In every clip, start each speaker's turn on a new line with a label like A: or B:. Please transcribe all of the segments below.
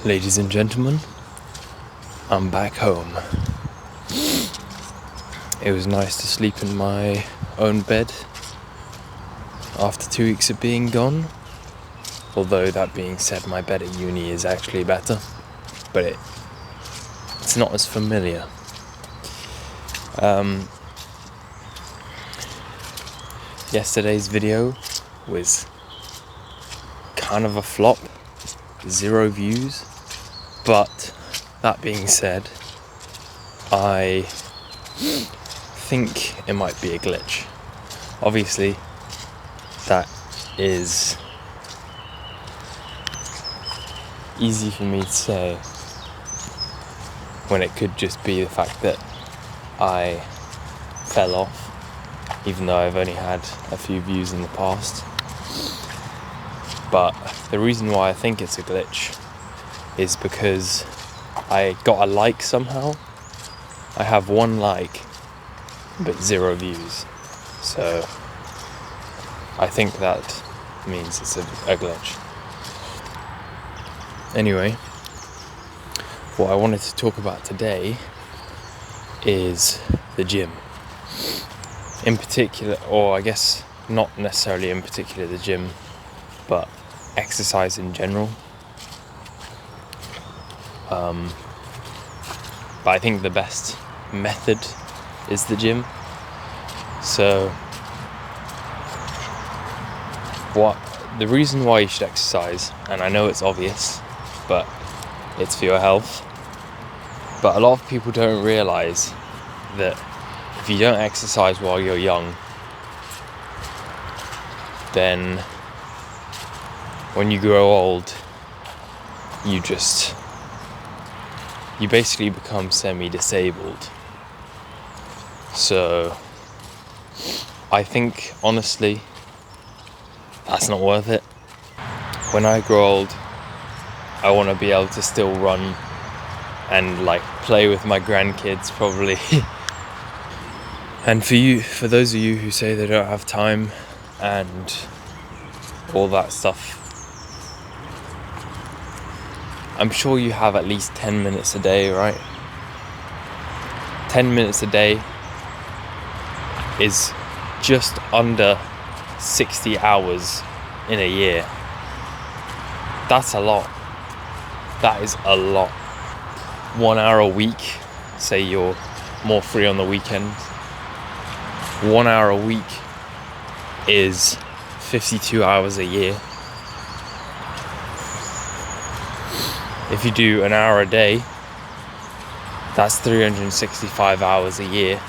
A: Ladies and gentlemen, I'm back home. It was nice to sleep in my own bed after 2 weeks of being gone. Although that being said, my bed at uni is actually better, but it's not as familiar. Yesterday's video was kind of a flop, 0 views, but that being said, I think it might be a glitch. Obviously, that is easy for me to say when it could just be the fact that I fell off, even though I've only had a few views in the past. But the reason why I think it's a glitch is because I got a like somehow. I have 1 like, but 0 views. So I think that means it's a glitch. Anyway, what I wanted to talk about today is the gym. In particular, or I guess not necessarily in particular the gym, but exercise in general. But I think the best method is the gym. So the reason why you should exercise, and I know it's obvious, but it's for your health. But a lot of people don't realise that if you don't exercise while you're young, then when you grow old, you basically become semi-disabled. So I think, honestly, that's not worth it. When I grow old, I want to be able to still run and play with my grandkids probably. And for those of you who say they don't have time and all that stuff, I'm sure you have at least 10 minutes a day, right? 10 minutes a day is just under 60 hours in a year. That's a lot. That is a lot. 1 hour a week, say you're more free on the weekends. 1 hour a week is 52 hours a year. If you do an hour a day, that's 365 hours a year.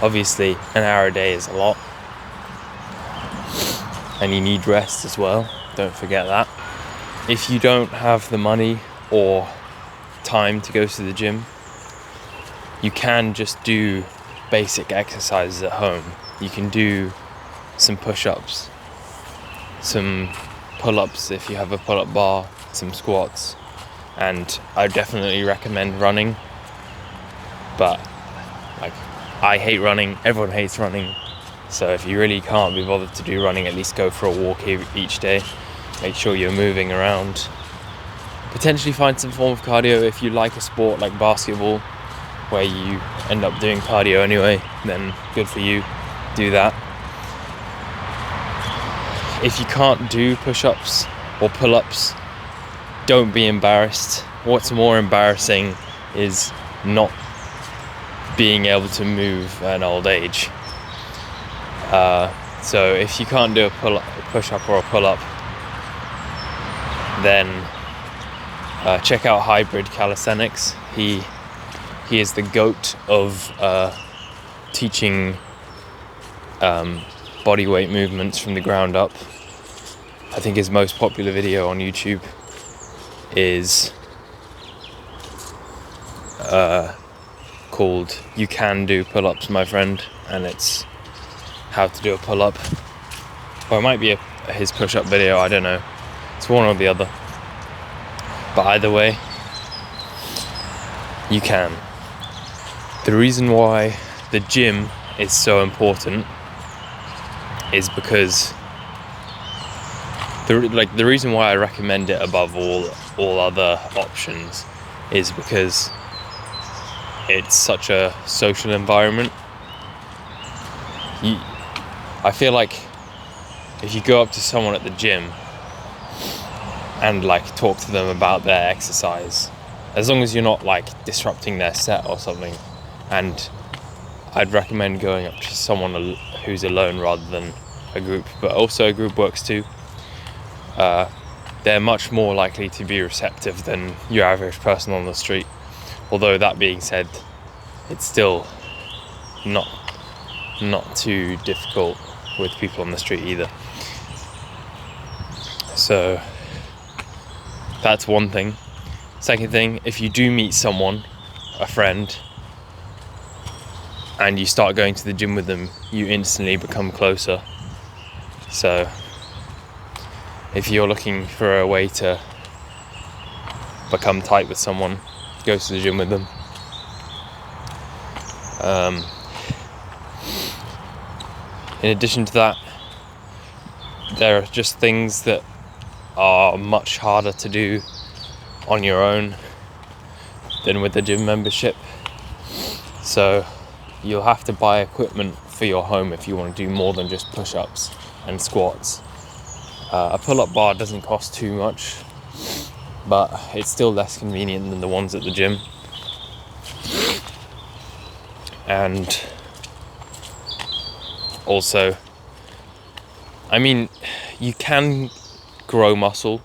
A: Obviously, an hour a day is a lot. And you need rest as well, don't forget that. If you don't have the money or time to go to the gym, you can just do basic exercises at home. You can do some push-ups, some pull-ups if you have a pull-up bar, some squats, and I definitely recommend running. But I hate running, everyone hates running, so if you really can't be bothered to do running, at least go for a walk each day. Make sure you're moving around. Potentially find some form of cardio if you like a sport like basketball, where you end up doing cardio anyway, then good for you, do that. If you can't do push-ups or pull-ups, don't be embarrassed. What's more embarrassing is not being able to move at an old age. So if you can't do a push-up or a pull-up, then check out Hybrid Calisthenics. He is the GOAT of teaching body weight movements from the ground up. I think his most popular video on YouTube is called "You Can Do Pull-Ups, My Friend," and it's how to do a pull-up. Or it might be his push-up video, I don't know. It's one or the other. But either way, you can. The reason why the gym is so important is because the reason why I recommend it above all other options is because it's such a social environment. I feel like if you go up to someone at the gym and like talk to them about their exercise, as long as you're not like disrupting their set or something, and I'd recommend going up to someone who's alone rather than a group, but also a group works too. They're much more likely to be receptive than your average person on the street. Although that being said, it's still not too difficult with people on the street either. So that's one thing. Second thing, if you do meet someone, a friend, and you start going to the gym with them, you instantly become closer. So if you're looking for a way to become tight with someone, go to the gym with them. In addition to that, there are just things that are much harder to do on your own than with the gym membership. So you'll have to buy equipment for your home if you want to do more than just push-ups and squats. A pull-up bar doesn't cost too much, but it's still less convenient than the ones at the gym. And also, I mean, you can grow muscle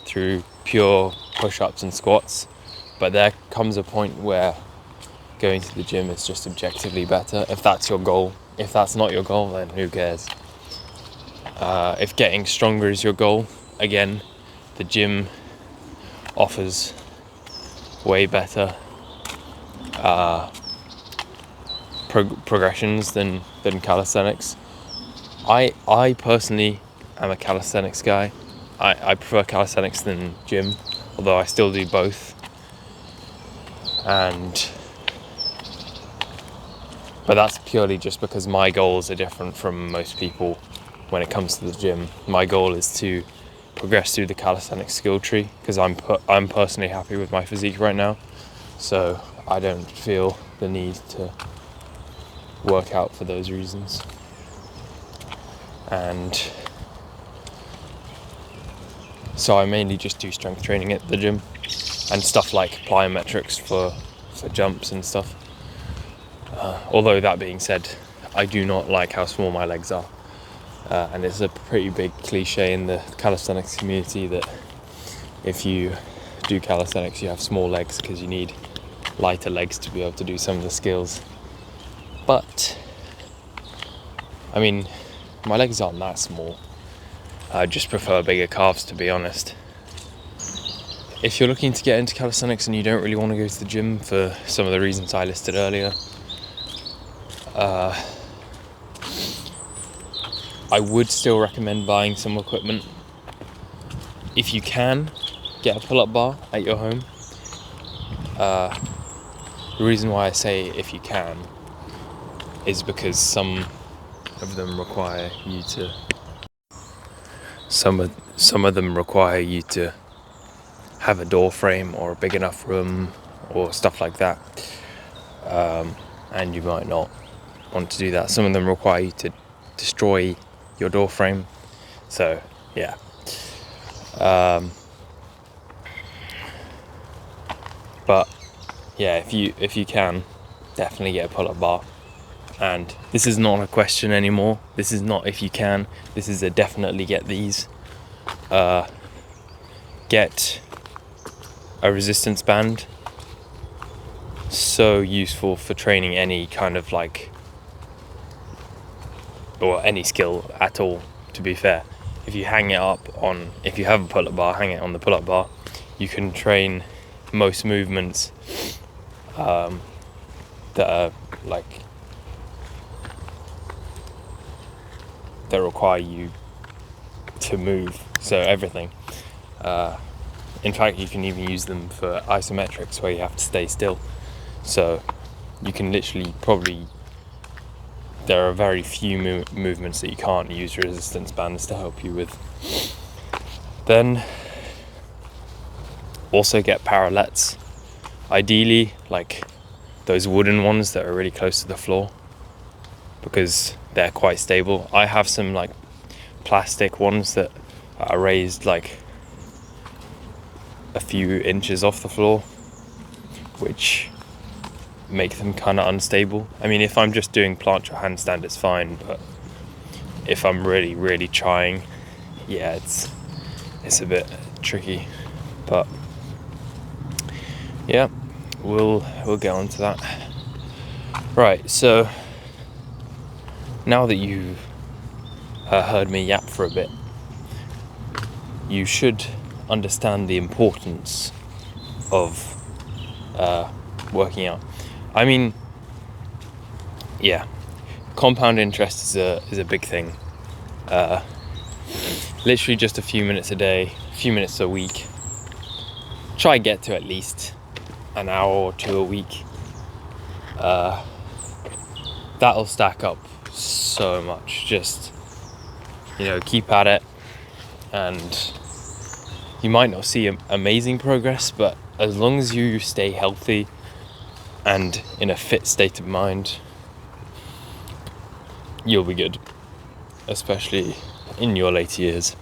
A: through pure push-ups and squats, but there comes a point where going to the gym is just objectively better, if that's your goal. If that's not your goal, then who cares? If getting stronger is your goal, again, the gym offers way better progressions than calisthenics. I personally am a calisthenics guy. I prefer calisthenics than gym, although I still do both. But that's purely just because my goals are different from most people when it comes to the gym. My goal is to progress through the calisthenics skill tree because I'm personally happy with my physique right now, so I don't feel the need to work out for those reasons. And so I mainly just do strength training at the gym and stuff like plyometrics for jumps and stuff. Although that being said, I do not like how small my legs are. And it's a pretty big cliche in the calisthenics community that if you do calisthenics you have small legs because you need lighter legs to be able to do some of the skills. But I mean, my legs aren't that small. I just prefer bigger calves, to be honest. If you're looking to get into calisthenics and you don't really want to go to the gym for some of the reasons I listed earlier, I would still recommend buying some equipment. If you can, get a pull-up bar at your home. The reason why I say if you can is because some of them require you to have a door frame or a big enough room or stuff like that, and you might not want to do that. Some of them require you to destroy your door frame, so yeah. But yeah, if you can, definitely get a pull-up bar. And this is not a question anymore. This is not if you can. This is a definitely get these. Get a resistance band. So useful for training any kind of or any skill at all, to be fair. If you hang it up on, if you have a pull-up bar, hang it on the pull-up bar, you can train most movements that are that require you to move, so everything. In fact, you can even use them for isometrics where you have to stay still. So you can literally there are very few movements that you can't use resistance bands to help you with. Then also get parallettes, ideally like those wooden ones that are really close to the floor, because they're quite stable. I have some like plastic ones that are raised like a few inches off the floor, which make them kind of unstable. I mean, if I'm just doing plancha handstand, it's fine, but if I'm really trying, yeah, it's a bit tricky. But yeah, we'll get onto that. Right, so now that you've heard me yap for a bit, you should understand the importance of working out. I mean, yeah, compound interest is a big thing. Literally just a few minutes a day, a few minutes a week. Try get to at least an hour or two a week. That'll stack up so much. Just, keep at it, and you might not see amazing progress, but as long as you stay healthy and in a fit state of mind, you'll be good, especially in your later years.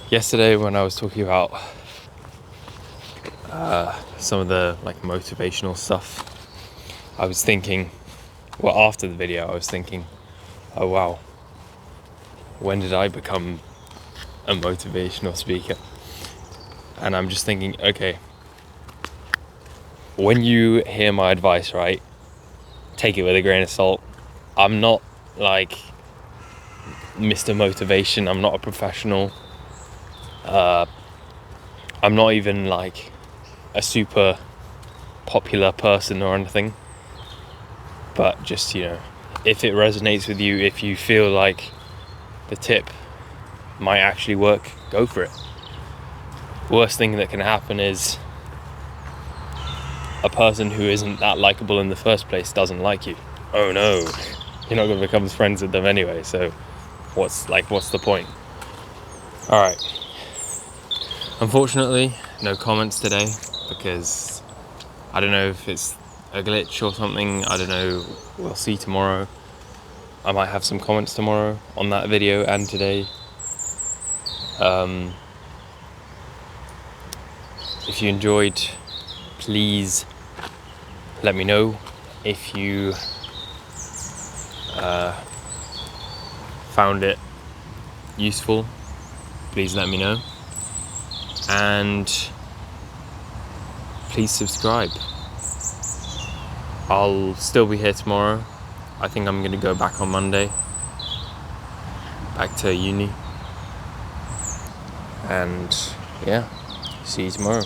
A: Yesterday when I was talking about some of the like motivational stuff, I was thinking, well, after the video I was thinking, oh wow, when did I become a motivational speaker? And I'm just thinking, okay, when you hear my advice, right, take it with a grain of salt. I'm not like Mr. Motivation. I'm not a professional. I'm not even like a super popular person or anything. But just, if it resonates with you, if you feel like the tip might actually work, go for it. Worst thing that can happen is a person who isn't that likable in the first place doesn't like you. Oh no, you're not going to become friends with them anyway, so what's the point? Alright, unfortunately no comments today, because I don't know if it's a glitch or something. I don't know, we'll see tomorrow. I might have some comments tomorrow on that video and today. If you enjoyed, please let me know. If you found it useful, please let me know. And please subscribe. I'll still be here tomorrow. I think I'm gonna go back on Monday, back to uni. And yeah, see you tomorrow.